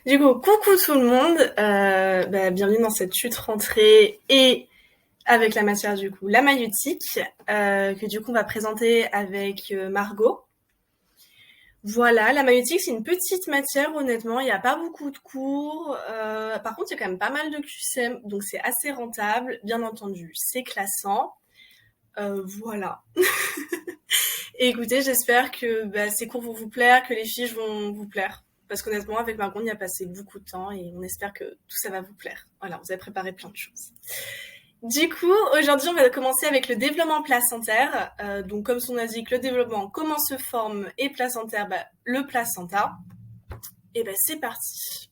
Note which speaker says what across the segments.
Speaker 1: Du coup, coucou tout le monde, bienvenue dans cette chute rentrée et avec la matière du coup, la maïeutique, que du coup on va présenter avec Margot. Voilà, la maïeutique c'est une petite matière honnêtement, il n'y a pas beaucoup de cours, par contre il y a quand même pas mal de QCM, donc c'est assez rentable, bien entendu, c'est classant, voilà. Et écoutez, j'espère que ces cours vont vous plaire, que les fiches vont vous plaire. Parce qu'honnêtement, avec Margot, on y a passé beaucoup de temps et on espère que tout ça va vous plaire. Voilà, vous avez préparé plein de choses. Du coup, aujourd'hui, on va commencer avec le développement placentaire. Donc, comme son indique, le développement, comment se forme et placentaire, le placenta. Et c'est parti.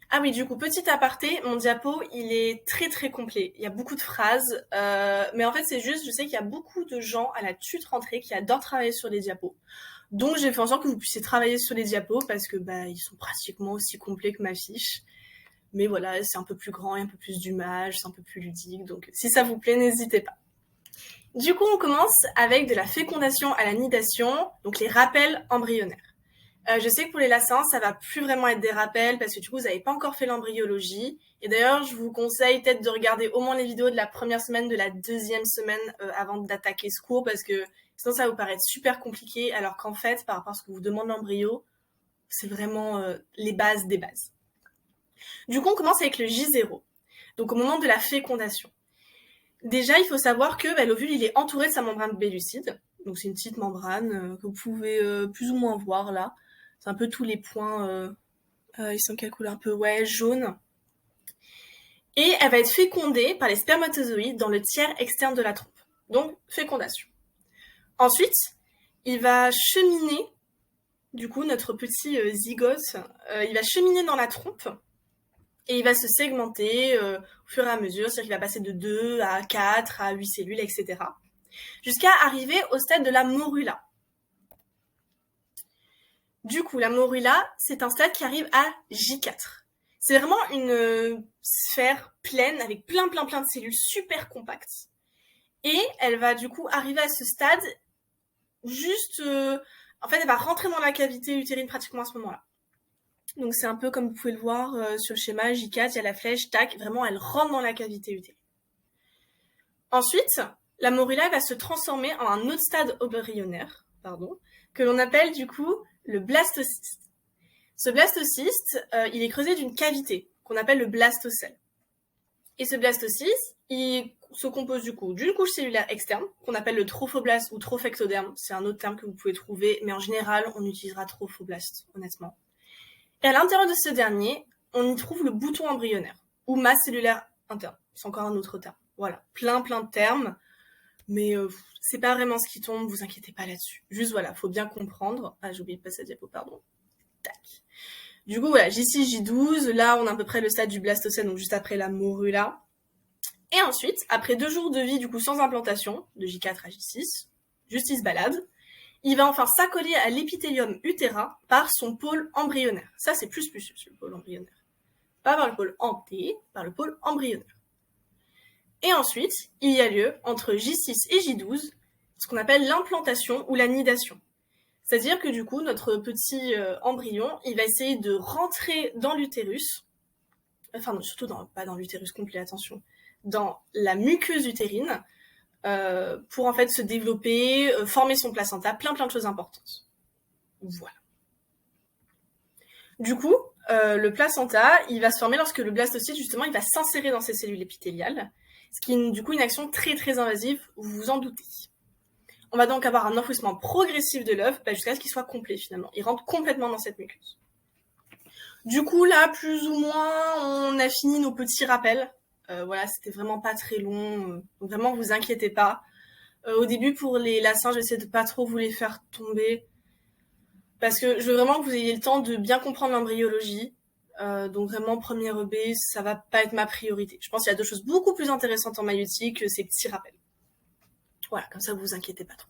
Speaker 1: Ah oui, du coup, petit aparté, mon diapo, il est très très complet. Il y a beaucoup de phrases, mais en fait, c'est juste, je sais qu'il y a beaucoup de gens à la TUT rentrée qui adorent travailler sur les diapos. Donc, j'ai fait en sorte que vous puissiez travailler sur les diapos parce que ils sont pratiquement aussi complets que ma fiche. Mais voilà, c'est un peu plus grand, il y a un peu plus d'images, c'est un peu plus ludique. Donc, si ça vous plaît, n'hésitez pas. Du coup, on commence avec de la fécondation à la nidation, donc les rappels embryonnaires. Je sais que pour les lacins, ça va plus vraiment être des rappels parce que du coup, vous n'avez pas encore fait l'embryologie. Et d'ailleurs, je vous conseille peut-être de regarder au moins les vidéos de la première semaine, de la deuxième semaine avant d'attaquer ce cours parce que sinon, ça va vous paraître super compliqué alors qu'en fait, par rapport à ce que vous demande l'embryo, c'est vraiment les bases des bases. Du coup, on commence avec le J0. Donc, au moment de la fécondation. Déjà, il faut savoir que l'ovule, il est entouré de sa membrane bellucide. Donc, c'est une petite membrane que vous pouvez plus ou moins voir là. C'est un peu tous les points, ils sont quelle couleur? Un peu, jaune. Et elle va être fécondée par les spermatozoïdes dans le tiers externe de la trompe. Donc, fécondation. Ensuite, il va cheminer, du coup, notre petit zygote, il va cheminer dans la trompe et il va se segmenter au fur et à mesure, c'est-à-dire qu'il va passer de 2 à 4 à 8 cellules, etc. Jusqu'à arriver au stade de la morula. Du coup, la morula, c'est un stade qui arrive à J4. C'est vraiment une sphère pleine avec plein de cellules super compactes. Et elle va du coup arriver à ce stade juste... en fait, elle va rentrer dans la cavité utérine pratiquement à ce moment-là. Donc c'est un peu comme vous pouvez le voir sur le schéma J4, il y a la flèche, tac, vraiment elle rentre dans la cavité utérine. Ensuite, la morula va se transformer en un autre stade embryonnaire, que l'on appelle du coup le blastocyste. Ce blastocyste, il est creusé d'une cavité qu'on appelle le blastocèle. Et ce blastocyste, il se compose du coup d'une couche cellulaire externe, qu'on appelle le trophoblaste ou trophectoderme. C'est un autre terme que vous pouvez trouver, mais en général, on utilisera trophoblaste, honnêtement. Et à l'intérieur de ce dernier, on y trouve le bouton embryonnaire, ou masse cellulaire interne. C'est encore un autre terme. Voilà, plein de termes, mais c'est pas vraiment ce qui tombe, vous inquiétez pas là-dessus. Juste voilà, faut bien comprendre. Ah, j'ai oublié de passer à diapo, pardon. Tac. Du coup, voilà, J6, J12, là, on a à peu près le stade du blastocèle, donc juste après la morula. Et ensuite, après 2 jours de vie, du coup, sans implantation, de J4 à J6, juste il se balade, il va enfin s'accoler à l'épithélium utérin par son pôle embryonnaire. Ça, c'est plus le pôle embryonnaire. Pas par le pôle anté, par le pôle embryonnaire. Et ensuite, il y a lieu, entre J6 et J12, ce qu'on appelle l'implantation ou la nidation. C'est-à-dire que du coup, notre petit embryon, il va essayer de rentrer dans l'utérus, enfin non, surtout pas dans l'utérus complet, attention, dans la muqueuse utérine, pour en fait se développer, former son placenta, plein de choses importantes. Voilà. Du coup, le placenta, il va se former lorsque le blastocyte, justement, il va s'insérer dans ces cellules épithéliales, ce qui est du coup une action très invasive, vous vous en doutez. On va donc avoir un enfouissement progressif de l'œuf jusqu'à ce qu'il soit complet finalement. Il rentre complètement dans cette muqueuse. Du coup, là, plus ou moins, on a fini nos petits rappels. Voilà, c'était vraiment pas très long. Donc vraiment, vous inquiétez pas. Au début, pour les lacins, j'essaie de pas trop vous les faire tomber. Parce que je veux vraiment que vous ayez le temps de bien comprendre l'embryologie. Donc vraiment, premier EB, ça va pas être ma priorité. Je pense qu'il y a d'autres choses beaucoup plus intéressantes en maïeutique que ces petits rappels. Voilà, comme ça, vous vous inquiétez pas trop.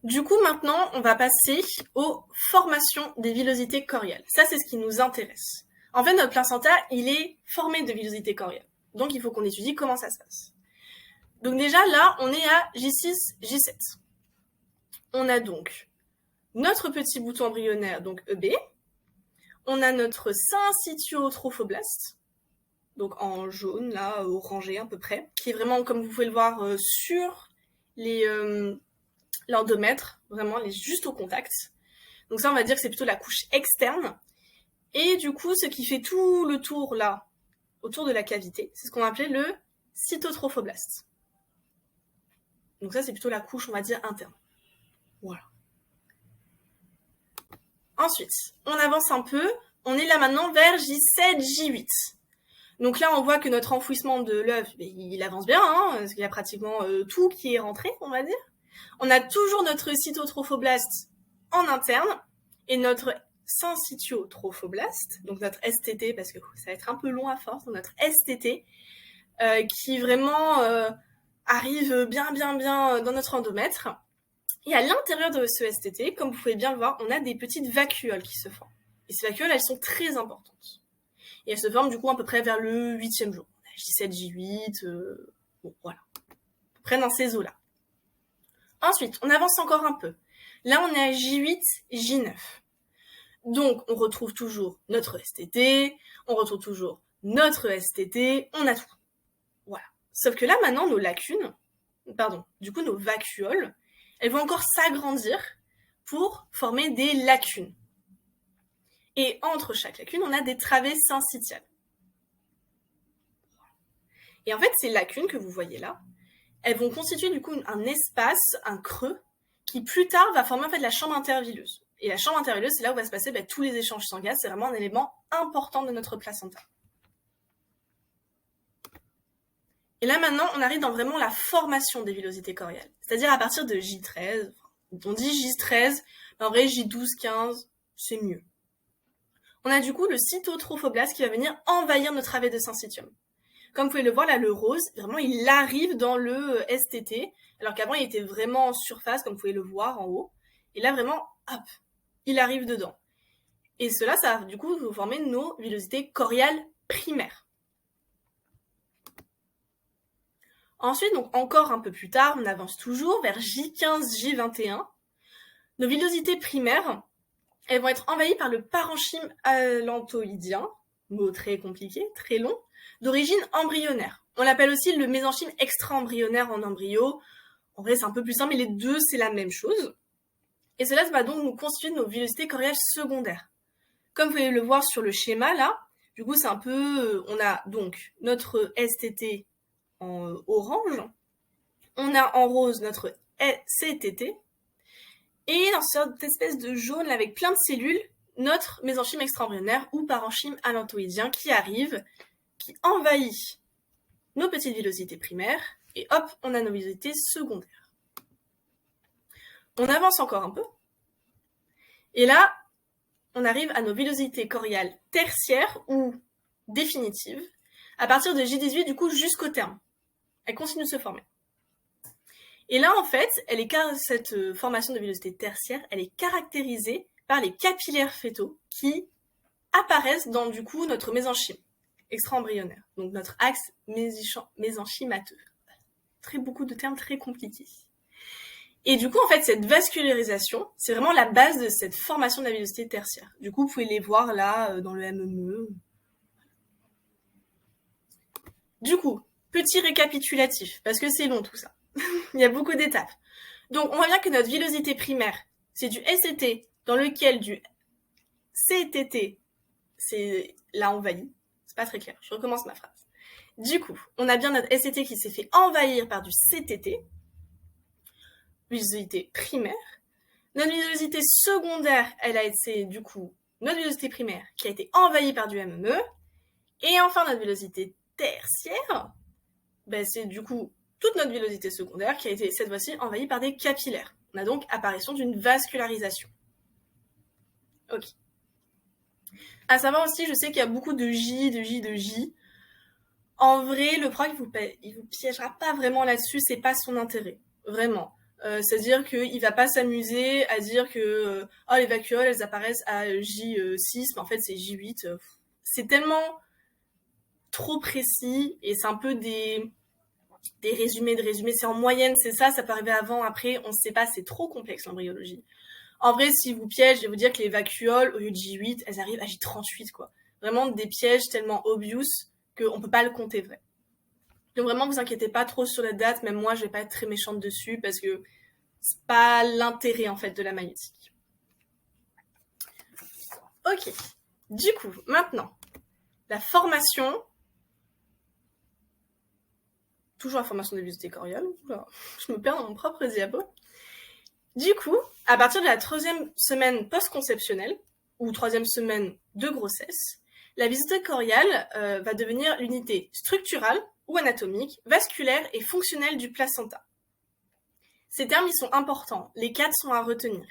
Speaker 1: Du coup, maintenant, on va passer aux formations des villosités choriales. Ça, c'est ce qui nous intéresse. En fait, notre placenta, il est formé de villosités choriales. Donc, il faut qu'on étudie comment ça se passe. Donc déjà, là, on est à J6, J7. On a donc notre petit bouton embryonnaire, donc EB. On a notre syncytiotrophoblast, donc en jaune, là, orangé à peu près, qui est vraiment, comme vous pouvez le voir, sur l'endomètre, vraiment, elle est juste au contact. Donc ça, on va dire que c'est plutôt la couche externe. Et du coup, ce qui fait tout le tour, là, autour de la cavité, c'est ce qu'on appelait le cytotrophoblast. Donc ça, c'est plutôt la couche, on va dire, interne. Voilà. Ensuite, on avance un peu. On est là maintenant vers J7, J8. Donc là, on voit que notre enfouissement de l'œuf, il avance bien, hein, parce qu'il y a pratiquement tout qui est rentré, on va dire. On a toujours notre cytotrophoblast en interne et notre syncytiotrophoblast, donc notre STT, parce que ça va être un peu long à force, notre STT, qui vraiment arrive bien dans notre endomètre. Et à l'intérieur de ce STT, comme vous pouvez bien le voir, on a des petites vacuoles qui se forment. Et ces vacuoles, elles sont très importantes. Et elles se forment du coup à peu près vers le 8e jour. J7, J8, bon, voilà. À peu près dans ces eaux-là. Ensuite, on avance encore un peu. Là, on est à J8, J9. Donc, on retrouve toujours notre STT, on retrouve toujours notre STT, on a tout. Voilà. Sauf que là, maintenant, nos vacuoles, elles vont encore s'agrandir pour former des lacunes. Et entre chaque lacune, on a des travées syncytiales. Et en fait, ces lacunes que vous voyez là, elles vont constituer du coup un espace, un creux, qui plus tard va former en fait la chambre intervilleuse. Et la chambre intervilleuse, c'est là où va se passer tous les échanges sanguins. C'est vraiment un élément important de notre placenta. Et là maintenant, on arrive dans vraiment la formation des villosités choriales. C'est-à-dire à partir de J13, on dit J13, mais en vrai J12, 15, c'est mieux. On a du coup le cytotrophoblast qui va venir envahir notre travée de syncytium. Comme vous pouvez le voir là, le rose, vraiment il arrive dans le STT, alors qu'avant il était vraiment en surface, comme vous pouvez le voir en haut. Et là vraiment, hop, il arrive dedans. Et cela, ça va du coup vous former nos villosités choriales primaires. Ensuite, donc encore un peu plus tard, on avance toujours vers J15, J21. Nos villosités primaires, elles vont être envahies par le parenchyme allantoïdien, mot très compliqué, très long, d'origine embryonnaire. On l'appelle aussi le mésenchyme extra-embryonnaire en embryo. En vrai, c'est un peu plus simple, mais les deux, c'est la même chose. Et cela va donc nous constituer nos villosités choriales secondaires. Comme vous pouvez le voir sur le schéma, là, du coup, c'est un peu... on a donc notre STT en orange, on a en rose notre CTT, et dans cette espèce de jaune avec plein de cellules, notre mésenchyme extra-embryonnaire ou parenchyme allantoïdien qui arrive, qui envahit nos petites villosités primaires, et hop, on a nos villosités secondaires. On avance encore un peu, et là, on arrive à nos villosités choriales tertiaires ou définitives, à partir de J18, du coup, jusqu'au terme. Elles continuent de se former. Et là, en fait, cette formation de villosité tertiaire, elle est caractérisée par les capillaires fœtaux qui apparaissent dans, du coup, notre mésenchyme extra-embryonnaire, donc notre axe mésenchymateux. Beaucoup de termes très compliqués. Et du coup, en fait, cette vascularisation, c'est vraiment la base de cette formation de la villosité tertiaire. Du coup, vous pouvez les voir là, dans le MME. Du coup, petit récapitulatif, parce que c'est long tout ça. Il y a beaucoup d'étapes. Donc, on voit bien que notre villosité primaire, c'est du STT, dans lequel du CTT, c'est là envahi. C'est pas très clair, je recommence ma phrase. Du coup, on a bien notre STT qui s'est fait envahir par du CTT, villosité primaire. Notre villosité secondaire, elle a été, du coup, notre villosité primaire qui a été envahie par du MME. Et enfin, notre villosité tertiaire, c'est du coup toute notre villosité secondaire qui a été cette fois-ci envahie par des capillaires. On a donc apparition d'une vascularisation. Ok. À savoir aussi, je sais qu'il y a beaucoup de J. En vrai, le proc, il vous piégera pas vraiment là-dessus, c'est pas son intérêt. Vraiment. C'est-à-dire qu'il va pas s'amuser à dire que les vacuoles, elles apparaissent à J6, mais en fait, c'est J8. C'est tellement trop précis et c'est un peu des résumés de résumés. C'est en moyenne, c'est ça peut arriver avant, après, on ne sait pas, c'est trop complexe l'embryologie. En vrai, si vous piège, je vais vous dire que les vacuoles, au lieu de J8, elles arrivent à J38, quoi. Vraiment des pièges tellement obvious qu'on peut pas le compter vrai. Donc vraiment, vous inquiétez pas trop sur la date, même moi, je vais pas être très méchante dessus, parce que c'est pas l'intérêt, en fait, de la maïeutique. Ok. Du coup, maintenant, la formation. Toujours la formation des visites coriales. Je me perds dans mon propre diapo. Du coup, à partir de la 3e semaine post-conceptionnelle, ou 3e semaine de grossesse, la visite coriale va devenir l'unité structurale ou anatomique, vasculaire et fonctionnelle du placenta. Ces termes, ils sont importants. Les 4 sont à retenir.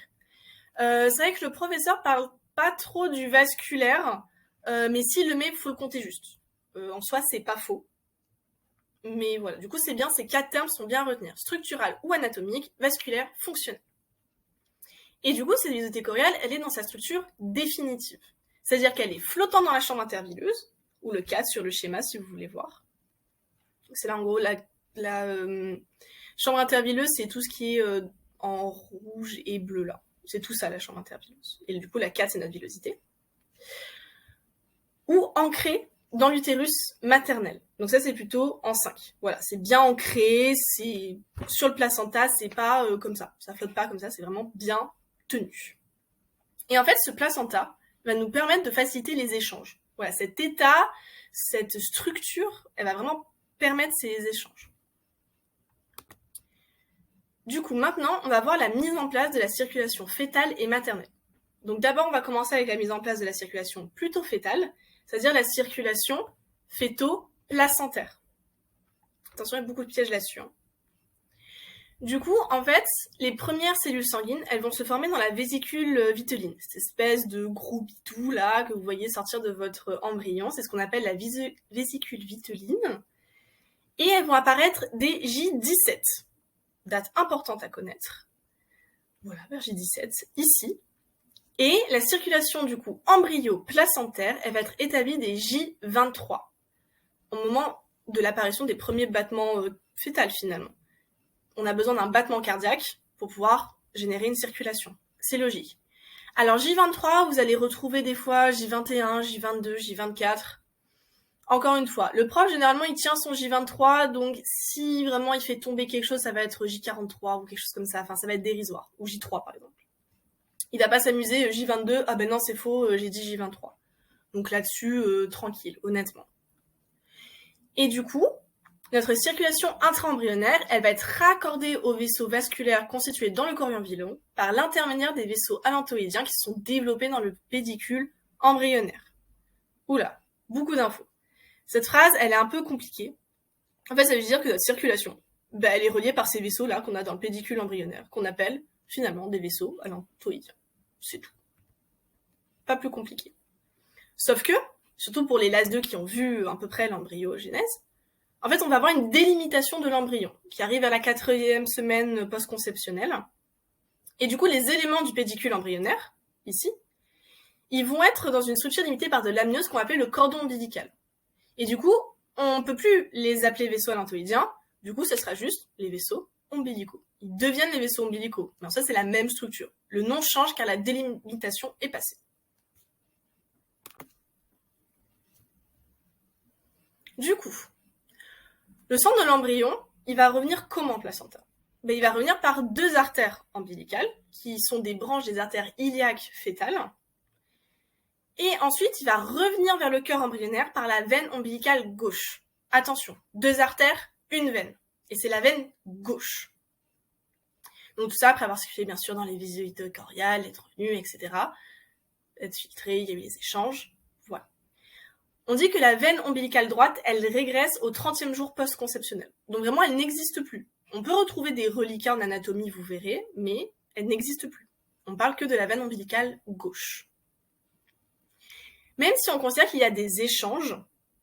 Speaker 1: C'est vrai que le professeur parle pas trop du vasculaire, mais s'il le met, il faut le compter juste. En soi, c'est pas faux. Mais voilà, du coup, c'est bien, ces 4 termes sont bien à retenir. Structural ou anatomique, vasculaire, fonctionnel. Et du coup, cette visite coriale, elle est dans sa structure définitive. C'est-à-dire qu'elle est flottante dans la chambre intervilleuse, ou le 4 sur le schéma si vous voulez voir. Donc c'est là en gros la chambre intervilleuse, c'est tout ce qui est en rouge et bleu là. C'est tout ça la chambre intervilleuse. Et du coup, la 4, c'est notre villosité. Ou ancrée dans l'utérus maternel. Donc ça, c'est plutôt en 5. Voilà, c'est bien ancré, c'est sur le placenta, c'est pas comme ça. Ça flotte pas comme ça, c'est vraiment bien tenu. Et en fait, ce placenta va nous permettre de faciliter les échanges. Voilà, cet état, cette structure, elle va vraiment permettre ces échanges. Du coup, maintenant, on va voir la mise en place de la circulation fœtale et maternelle. Donc d'abord, on va commencer avec la mise en place de la circulation plutôt fœtale, c'est-à-dire la circulation fœto-placentaire. Attention, il y a beaucoup de pièges là-dessus. Du coup, en fait, les premières cellules sanguines, elles vont se former dans la vésicule vitelline, cette espèce de gros bidou là que vous voyez sortir de votre embryon. C'est ce qu'on appelle la vésicule vitelline. Et elles vont apparaître dès J17. Date importante à connaître. Voilà, vers J17, ici. Et la circulation, du coup, embryo-placentaire, elle va être établie dès J23, au moment de l'apparition des premiers battements fœtales, finalement. On a besoin d'un battement cardiaque pour pouvoir générer une circulation. C'est logique. Alors, J23, vous allez retrouver des fois J21, J22, J24. Encore une fois, le prof, généralement, il tient son J23, donc si vraiment il fait tomber quelque chose, ça va être J43 ou quelque chose comme ça. Enfin, ça va être dérisoire. Ou J3, par exemple. Il va pas s'amuser, J22, ah ben non, c'est faux, j'ai dit J23. Donc là-dessus, tranquille, honnêtement. Et du coup, notre circulation intra-embryonnaire, elle va être raccordée aux vaisseaux vasculaires constitués dans le chorion villon par l'intermédiaire des vaisseaux allantoïdiens qui sont développés dans le pédicule embryonnaire. Oula, beaucoup d'infos. Cette phrase, elle est un peu compliquée. En fait, ça veut dire que notre circulation, elle est reliée par ces vaisseaux-là qu'on a dans le pédicule embryonnaire, qu'on appelle finalement des vaisseaux allantoïdiens. C'est tout. Pas plus compliqué. Sauf que, surtout pour les LAS2 qui ont vu à peu près l'embryogenèse, en fait, on va avoir une délimitation de l'embryon qui arrive à la 4e semaine post-conceptionnelle. Et du coup, les éléments du pédicule embryonnaire, ici, ils vont être dans une structure limitée par de l'amniose qu'on appelle le cordon ombilical. Et du coup, on ne peut plus les appeler vaisseaux allantoïdiens. Du coup, ce sera juste les vaisseaux ombilicaux. Ils deviennent les vaisseaux ombilicaux. Mais en ça, c'est la même structure. Le nom change car la délimitation est passée. Du coup, le sang de l'embryon, il va revenir comment, placenta ? Il va revenir par 2 artères ombilicales, qui sont des branches des artères iliaques fœtales. Et ensuite, il va revenir vers le cœur embryonnaire par la veine ombilicale gauche. Attention, 2 artères, une veine. Et c'est la veine gauche. Donc tout ça, après avoir circulé bien sûr dans les visites coriales, être venu, etc. Être filtré, il y a eu les échanges. Voilà. On dit que la veine ombilicale droite, elle régresse au 30e jour post-conceptionnel. Donc vraiment, elle n'existe plus. On peut retrouver des reliquats en anatomie, vous verrez, mais elle n'existe plus. On parle que de la veine ombilicale gauche. Même si on considère qu'il y a des échanges,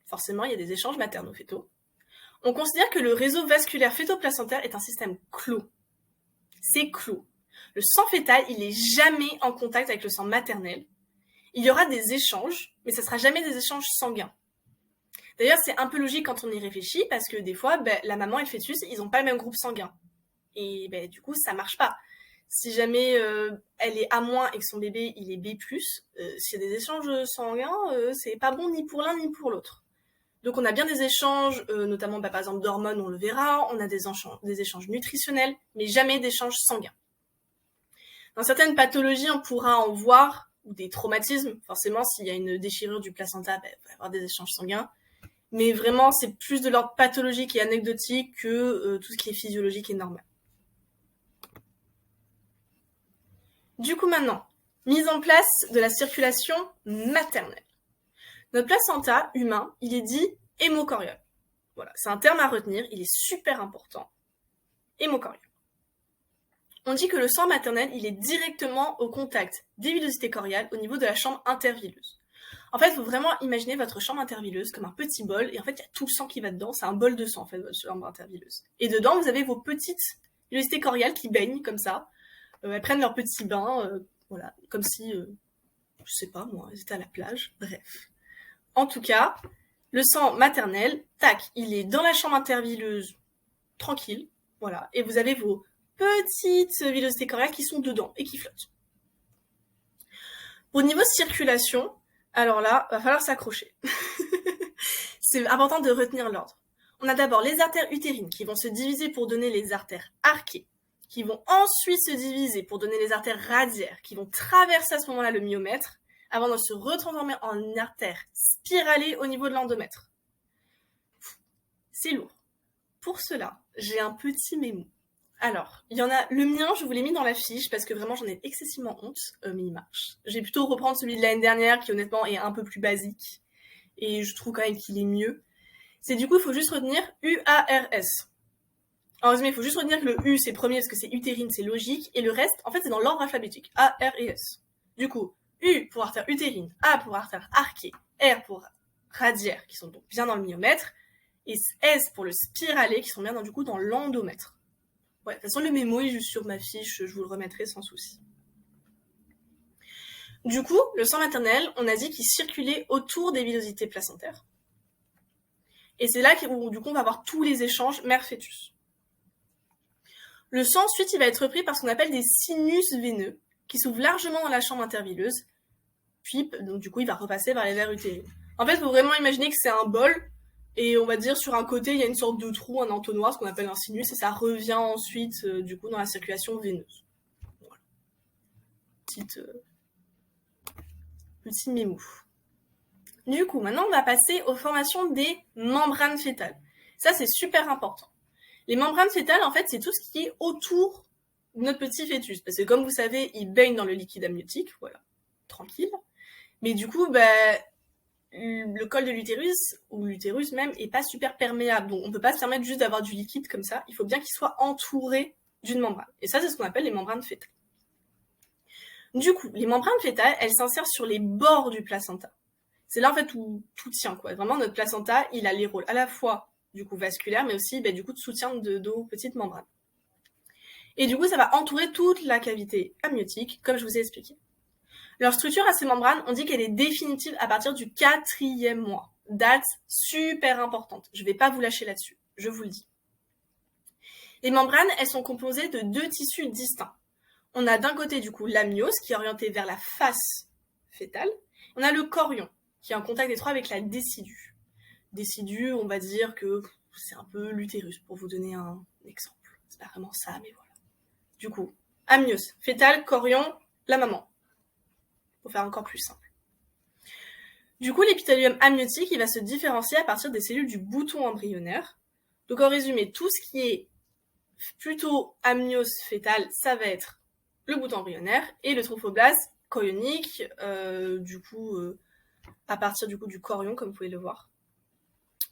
Speaker 1: forcément il y a des échanges materno-fétaux, on considère que le réseau vasculaire fœto-placentaire est un système clos. C'est clos. Le sang fœtal, il n'est jamais en contact avec le sang maternel. Il y aura des échanges, mais ce ne sera jamais des échanges sanguins. D'ailleurs, c'est un peu logique quand on y réfléchit, parce que des fois, la maman et le fœtus, ils n'ont pas le même groupe sanguin. Et du coup, ça ne marche pas. Si jamais elle est A- et que son bébé il est B+, s'il y a des échanges sanguins, c'est pas bon ni pour l'un ni pour l'autre. Donc on a bien des échanges, notamment par exemple d'hormones, on le verra, on a des échanges nutritionnels, mais jamais d'échanges sanguins. Dans certaines pathologies, on pourra en voir, ou des traumatismes, forcément s'il y a une déchirure du placenta, il va y avoir des échanges sanguins. Mais vraiment, c'est plus de l'ordre pathologique et anecdotique que tout ce qui est physiologique et normal. Du coup maintenant, mise en place de la circulation maternelle. Notre placenta humain, il est dit hémocorial. Voilà, c'est un terme à retenir, il est super important. Hémocorial. On dit que le sang maternel, il est directement au contact des villosités coriales au niveau de la chambre intervilleuse. En fait, il faut vraiment imaginer votre chambre intervilleuse comme un petit bol, et en fait, il y a tout le sang qui va dedans, c'est un bol de sang, en fait, votre chambre intervilleuse. Et dedans, vous avez vos petites villosités coriales qui baignent, comme ça. Elles prennent leur petit bain, voilà, comme si, je sais pas moi, elles étaient à la plage, bref. En tout cas, le sang maternel, tac, il est dans la chambre intervilleuse, tranquille, voilà, et vous avez vos petites villosités coriales qui sont dedans et qui flottent. Au niveau circulation, alors là, va falloir s'accrocher. C'est important de retenir l'ordre. On a d'abord les artères utérines qui vont se diviser pour donner les artères arquées, qui vont ensuite se diviser pour donner les artères radiaires, qui vont traverser à ce moment-là le myomètre, avant de se retransformer en une artère spiralée au niveau de l'endomètre. C'est lourd. Pour cela, j'ai un petit mémo. Alors, il y en a, le mien, je vous l'ai mis dans la fiche parce que vraiment j'en ai excessivement honte, mais il marche. Je vais plutôt reprendre celui de l'année dernière qui honnêtement est un peu plus basique et je trouve quand même qu'il est mieux. C'est du coup, il faut juste retenir UARS. En résumé, il faut juste retenir que le U c'est premier parce que c'est utérine, c'est logique, et le reste, en fait, c'est dans l'ordre alphabétique. A, R et S. Du coup, U pour artère utérine, A pour artère arquée, R pour radiaire, qui sont donc bien dans le myomètre, et S pour le spiralé, qui sont bien dans l'endomètre. Ouais, de toute façon, le mémo est juste sur ma fiche, je vous le remettrai sans souci. Du coup, le sang maternel, on a dit qu'il circulait autour des villosités placentaires. Et c'est là où, du coup, on va avoir tous les échanges mère-fœtus. Le sang, ensuite, il va être repris par ce qu'on appelle des sinus veineux, qui s'ouvrent largement dans la chambre intervilleuse, puis, donc, du coup, il va repasser vers les vers utérines. En fait, il faut vraiment imaginer que c'est un bol, et on va dire sur un côté, il y a une sorte de trou, un entonnoir, ce qu'on appelle un sinus, et ça revient ensuite, du coup, dans la circulation veineuse. Voilà. Petit mémo. Du coup, maintenant, on va passer aux formations des membranes fœtales. Ça, c'est super important. Les membranes fœtales, en fait, c'est tout ce qui est autour de notre petit fœtus. Parce que comme vous savez, il baigne dans le liquide amniotique, voilà, tranquille. Mais du coup, le col de l'utérus, ou l'utérus même, est pas super perméable. Donc on peut pas se permettre juste d'avoir du liquide comme ça. Il faut bien qu'il soit entouré d'une membrane. Et ça, c'est ce qu'on appelle les membranes fœtales. Du coup, les membranes fœtales, elles s'insèrent sur les bords du placenta. C'est là, en fait, où tout tient, quoi. Vraiment, notre placenta, il a les rôles à la fois du coup vasculaire, mais aussi du coup de soutien de nos petites membranes. Et du coup, ça va entourer toute la cavité amniotique, comme je vous ai expliqué. Leur structure à ces membranes, on dit qu'elle est définitive à partir du 4e mois. Date super importante. Je ne vais pas vous lâcher là-dessus, je vous le dis. Les membranes, elles sont composées de 2 tissus distincts. On a d'un côté, du coup, l'amnios, qui est orienté vers la face fœtale. On a le chorion, qui est en contact étroit avec la décidue. Décidue, on va dire que c'est un peu l'utérus, pour vous donner un exemple. C'est pas vraiment ça, mais voilà. Du coup, amnios, fœtal, chorion, la maman. Pour faire encore plus simple. Du coup, l'épithélium amniotique, il va se différencier à partir des cellules du bouton embryonnaire. Donc en résumé, tout ce qui est plutôt amnios fœtal, ça va être le bouton embryonnaire, et le trophoblaste chorionique, à partir du chorion, comme vous pouvez le voir.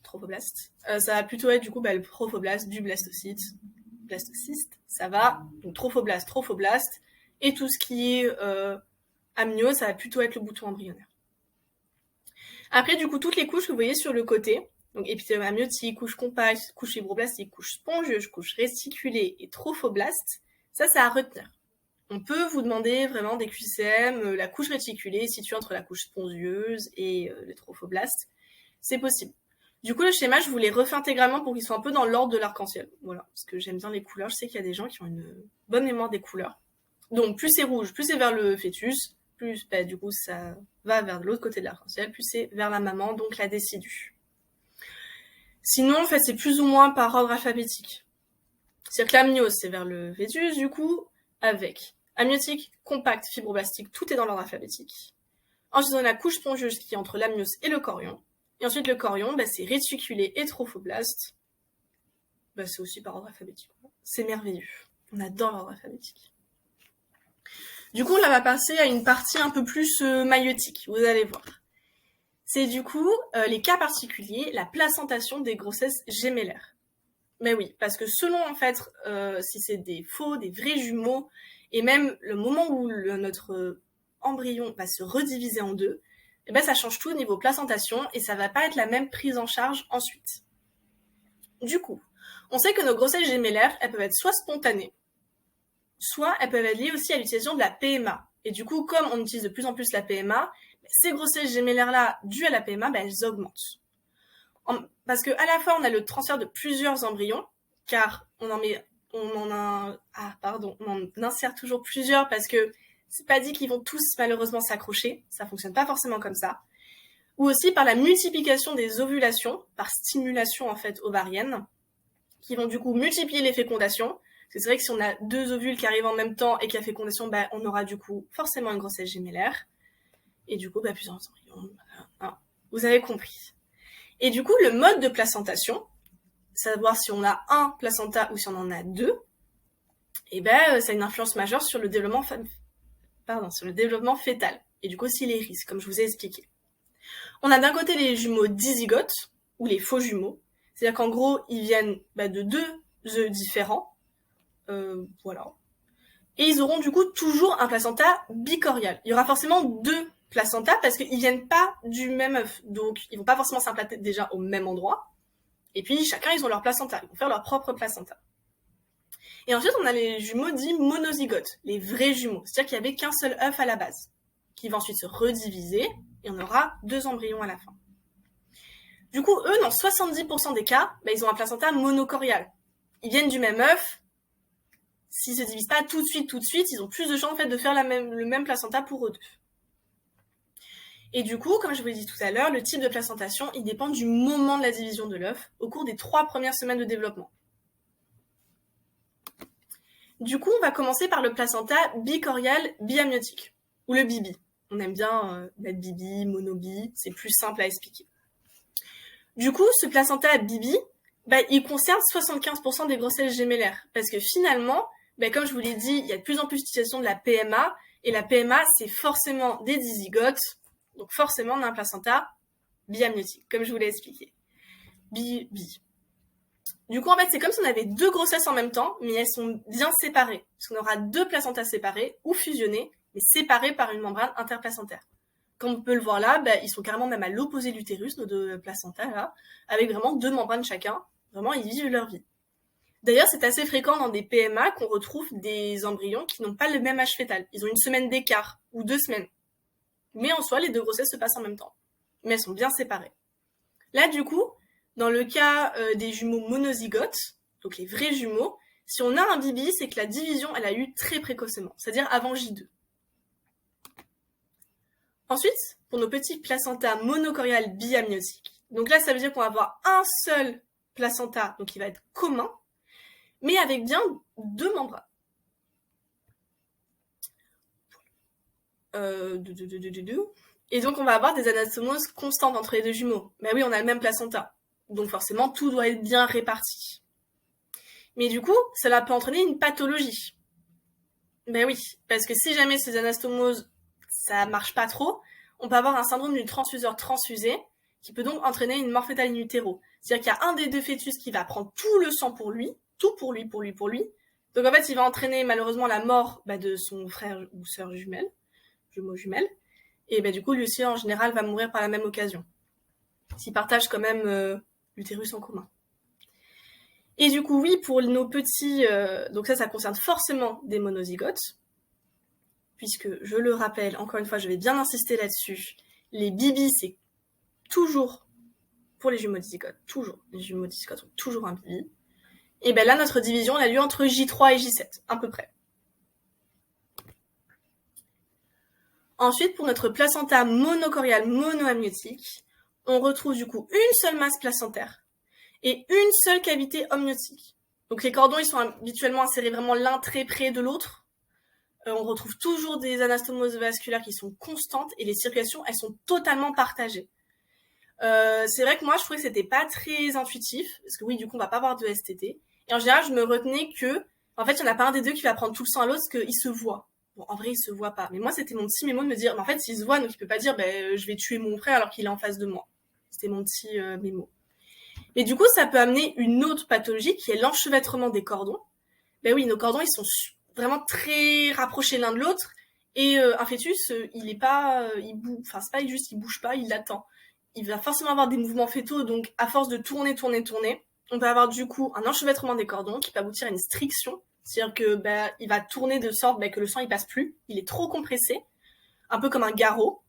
Speaker 1: Trophoblaste. Ça va plutôt être le trophoblaste du blastocyste, ça va, donc trophoblaste, et tout ce qui est amnios, ça va plutôt être le bouton embryonnaire. Après, du coup, toutes les couches que vous voyez sur le côté, donc épithélium amniotique, couche compacte, couche fibroblastique, couche spongieuse, couche réticulée et trophoblaste, ça à retenir. On peut vous demander vraiment des QCM, la couche réticulée située entre la couche spongieuse et le trophoblaste, c'est possible. Du coup, le schéma, je vous l'ai refait intégralement pour qu'il soit un peu dans l'ordre de l'arc-en-ciel. Voilà, parce que j'aime bien les couleurs. Je sais qu'il y a des gens qui ont une bonne mémoire des couleurs. Donc plus c'est rouge, plus c'est vers le fœtus, plus du coup ça va vers l'autre côté de l'arc-en-ciel, plus c'est vers la maman, donc la décidue. Sinon, en fait, c'est plus ou moins par ordre alphabétique. C'est-à-dire que l'amniose, c'est vers le fœtus, du coup, avec amniotique, compact, fibroblastique, tout est dans l'ordre alphabétique. Ensuite, on a la couche spongieuse qui est entre l'amniose et le chorion. Et ensuite, le chorion, c'est réticulé et trophoblaste. C'est aussi par ordre alphabétique. C'est merveilleux. On adore l'ordre alphabétique. Du coup, là, on va passer à une partie un peu plus maïeutique, vous allez voir. C'est du coup les cas particuliers, la placentation des grossesses gémellaires. Mais oui, parce que selon en fait si c'est des faux, des vrais jumeaux, et même le moment où notre embryon va se rediviser en deux, ça change tout au niveau placentation et ça va pas être la même prise en charge ensuite. Du coup, on sait que nos grossesses gémellaires, elles peuvent être soit spontanées, soit elles peuvent être liées aussi à l'utilisation de la PMA. Et du coup, comme on utilise de plus en plus la PMA, ces grossesses gémellaires-là, dues à la PMA, elles augmentent. Parce qu'à la fois, on a le transfert de plusieurs embryons, car on en insère toujours plusieurs parce que c'est pas dit qu'ils vont tous malheureusement s'accrocher, ça fonctionne pas forcément comme ça. Ou aussi par la multiplication des ovulations, par stimulation en fait ovarienne, qui vont du coup multiplier les fécondations. C'est vrai que si on a 2 ovules qui arrivent en même temps et qu'il y a fécondation, on aura du coup forcément une grossesse gémellaire. Et du coup, plusieurs embryons. Voilà. Vous avez compris. Et du coup, le mode de placentation, savoir si on a un placenta ou si on en a 2, ça a une influence majeure sur le développement fœtal. Et du coup, aussi les risques, comme je vous ai expliqué. On a d'un côté les jumeaux dizygotes, ou les faux jumeaux. C'est-à-dire qu'en gros, ils viennent de 2 œufs différents. Voilà. Et ils auront du coup toujours un placenta bicorial. Il y aura forcément 2 placentas parce qu'ils viennent pas du même œuf. Donc, ils vont pas forcément s'implanter déjà au même endroit. Et puis, chacun, ils ont leur placenta. Ils vont faire leur propre placenta. Et ensuite, on a les jumeaux dits monozygotes, les vrais jumeaux. C'est-à-dire qu'il n'y avait qu'un seul œuf à la base, qui va ensuite se rediviser, et on aura 2 embryons à la fin. Du coup, eux, dans 70% des cas, ils ont un placenta monocorial. Ils viennent du même œuf. S'ils se divisent pas tout de suite, ils ont plus de chances en fait de faire le même placenta pour eux deux. Et du coup, comme je vous l'ai dit tout à l'heure, le type de placentation, il dépend du moment de la division de l'œuf au cours des 3 premières semaines de développement. Du coup, on va commencer par le placenta bicorial biamniotique, ou le bibi. On aime bien mettre bibi, monobi, c'est plus simple à expliquer. Du coup, ce placenta bibi, il concerne 75% des grossesses gémellaires, parce que finalement, comme je vous l'ai dit, il y a de plus en plus d'utilisation de la PMA, et la PMA, c'est forcément des dizygotes, donc forcément on a un placenta biamniotique, comme je vous l'ai expliqué. Bi. Du coup, en fait, c'est comme si on avait 2 grossesses en même temps, mais elles sont bien séparées, parce qu'on aura 2 placentas séparés, ou fusionnés, mais séparés par une membrane interplacentaire. Comme on peut le voir là, ils sont carrément même à l'opposé de l'utérus, nos 2 placentas là, avec vraiment 2 membranes chacun. Vraiment, ils vivent leur vie. D'ailleurs, c'est assez fréquent dans des PMA qu'on retrouve des embryons qui n'ont pas le même âge fœtal. Ils ont 1 semaine d'écart, ou 2 semaines. Mais en soi, les 2 grossesses se passent en même temps. Mais elles sont bien séparées. Là, du coup, dans le cas des jumeaux monozygotes, donc les vrais jumeaux, si on a un bibi, c'est que la division, elle a eu très précocement, c'est-à-dire avant J2. Ensuite, pour nos petits placentas monocoriales biamniotiques, donc là, ça veut dire qu'on va avoir un seul placenta, donc il va être commun, mais avec bien 2 membranes. Et donc, on va avoir des anastomoses constantes entre les 2 jumeaux. Mais oui, on a le même placenta. Donc, forcément, tout doit être bien réparti. Mais du coup, cela peut entraîner une pathologie. Oui, parce que si jamais ces anastomoses, ça marche pas trop, on peut avoir un syndrome du transfuseur transfusé, qui peut donc entraîner une mort fœtale in utero. C'est-à-dire qu'il y a un des 2 fœtus qui va prendre tout le sang pour lui, tout pour lui. Donc, en fait, il va entraîner malheureusement la mort de son frère ou sœur jumelle, jumeaux jumelles. Et du coup, lui aussi, en général, va mourir par la même occasion. S'ils partagent quand même l'utérus en commun. Et du coup, oui, pour nos petits... donc ça concerne forcément des monozygotes. Puisque, je le rappelle, encore une fois, je vais bien insister là-dessus, les bibis, c'est toujours pour les jumeaux dizygotes. Toujours. Les jumeaux dizygotes ont toujours un bibi. Et là, notre division, elle a lieu entre J3 et J7, à peu près. Ensuite, pour notre placenta monocorial monoamniotique, on retrouve du coup une seule masse placentaire et une seule cavité amniotique. Donc les cordons, ils sont habituellement insérés vraiment l'un très près de l'autre. On retrouve toujours des anastomoses vasculaires qui sont constantes et les circulations, elles sont totalement partagées. C'est vrai que moi, je trouvais que c'était pas très intuitif, parce que oui, du coup, on va pas avoir de STT. Et en général, je me retenais que, en fait, il y en a pas un des deux qui va prendre tout le sang à l'autre, parce qu'il se voit. Bon, en vrai, il se voit pas. Mais moi, c'était mon petit mémo de me dire, en fait, s'il se voit, donc il peut pas dire, je vais tuer mon frère alors qu'il est en face de moi. C'était mon petit mémo. Mais du coup, ça peut amener une autre pathologie qui est l'enchevêtrement des cordons. Oui, nos cordons, ils sont vraiment très rapprochés l'un de l'autre. Et un fœtus, il est pas, il bouge, enfin, c'est pas juste, il bouge pas, il attend. Il va forcément avoir des mouvements fœtaux, donc à force de tourner, on va avoir du coup un enchevêtrement des cordons qui peut aboutir à une striction, c'est-à-dire que il va tourner de sorte que le sang il passe plus, il est trop compressé, un peu comme un garrot,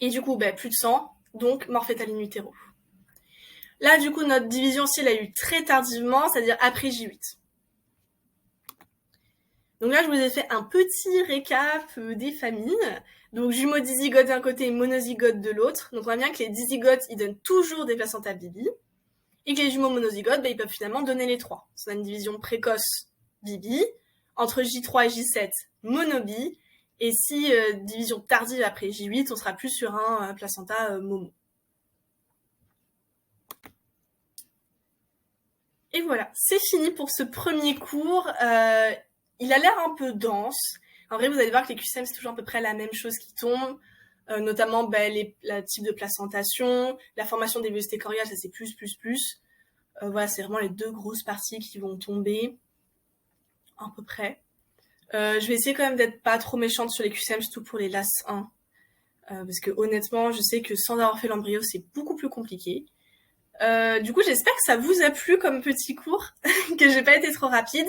Speaker 1: et du coup plus de sang, donc mort fœtale in utero. Là du coup notre division aussi elle a eu très tardivement, c'est-à-dire après J8. Donc là je vous ai fait un petit récap des familles. Donc jumeaux dizygotes d'un côté et monozygotes de l'autre. Donc on voit bien que les dizygotes, ils donnent toujours des placentas bibi. Et que les jumeaux monozygotes, ils peuvent finalement donner les trois. On a une division précoce bibi. Entre J3 et J7, monobi. Et si division tardive après J8, on sera plus sur un placenta momo. Et voilà, c'est fini pour ce premier cours. Il a l'air un peu dense. En vrai, vous allez voir que les QCM, c'est toujours à peu près la même chose qui tombe, notamment le type de placentation, la formation des vésicles coriales, ça c'est plus. Voilà, c'est vraiment les deux grosses parties qui vont tomber, à peu près. Je vais essayer quand même d'être pas trop méchante sur les QCM, surtout pour les LAS 1. Parce que honnêtement, je sais que sans avoir fait l'embryo, c'est beaucoup plus compliqué. Du coup, j'espère que ça vous a plu comme petit cours, que j'ai pas été trop rapide.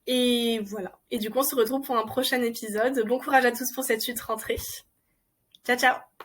Speaker 1: Et voilà. Et du coup, on se retrouve pour un prochain épisode. Bon courage à tous pour cette suite rentrée. Ciao, ciao!